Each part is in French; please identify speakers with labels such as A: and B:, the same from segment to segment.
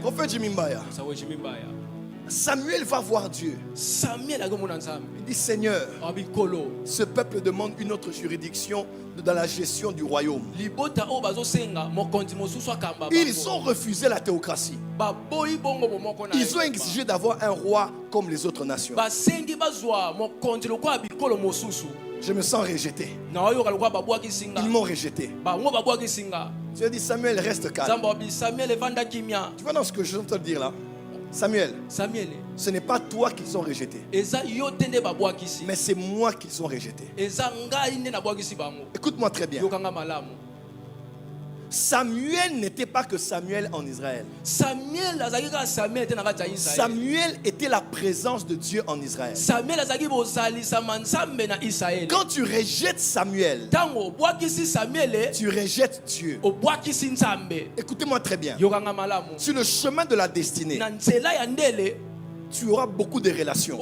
A: Prophète Jimimbaya. Samuel va voir Dieu. Il dit Seigneur, ce peuple demande une autre juridiction dans la gestion du royaume. Ils ont refusé la théocratie. Ils ont exigé d'avoir un roi comme les autres nations. Je me sens rejeté. Ils m'ont rejeté. Dieu dit Samuel, reste calme. Tu vois dans ce que je viens de te dire là? Samuel, ce n'est pas toi qu'ils ont rejeté, mais c'est moi qu'ils ont rejeté. Écoute-moi très bien. Samuel n'était pas que Samuel en Israël. Samuel était la présence de Dieu en Israël. Quand tu rejettes Samuel, tu rejettes Dieu. Écoutez-moi très bien. Sur le chemin de la destinée, tu auras beaucoup de relations.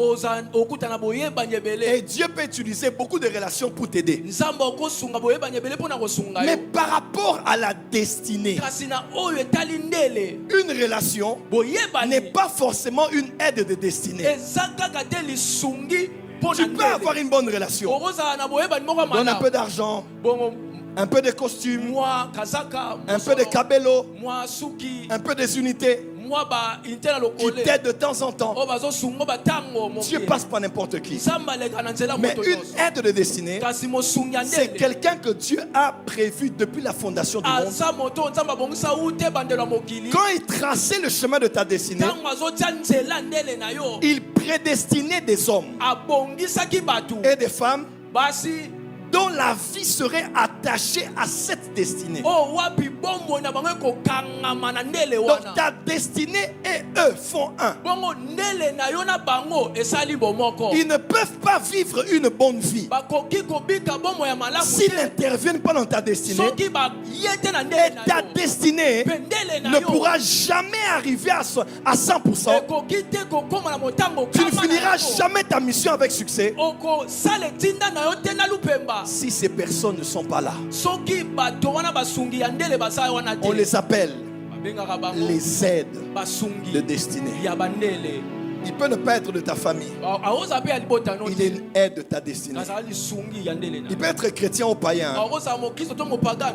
A: Et Dieu peut utiliser beaucoup de relations pour t'aider. Mais par rapport à la destinée, une relation n'est pas forcément une aide de destinée. Tu peux avoir une bonne relation. Donne un peu d'argent, un peu de costume, un peu de cabello, un peu des unités qui t'aident de temps en temps. Dieu passe par n'importe qui. Mais une aide de destinée, c'est quelqu'un que Dieu a prévu depuis la fondation du monde. Quand il traçait le chemin de ta destinée, il prédestinait des hommes et des femmes dont la vie serait attachée à cette destinée. Donc ta destinée et eux font un. Ils ne peuvent pas vivre une bonne vie s'ils n'interviennent pas dans ta destinée. Et ta destinée ne pourra jamais arriver à 100%. Tu ne finiras jamais ta mission avec succès si ces personnes ne sont pas là. On les appelle les aides de destinée. Il peut ne pas être de ta famille. Il est une aide de ta destinée. Il peut être chrétien ou païen.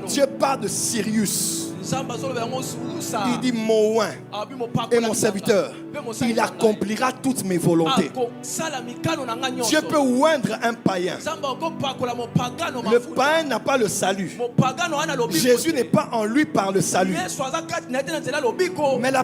A: Dieu parle de Sirius. Il dit mon oint et mon serviteur, il accomplira toutes mes volontés. Dieu peut oindre un païen. Le païen n'a pas le salut. Jésus n'est pas en lui par le salut. Mais la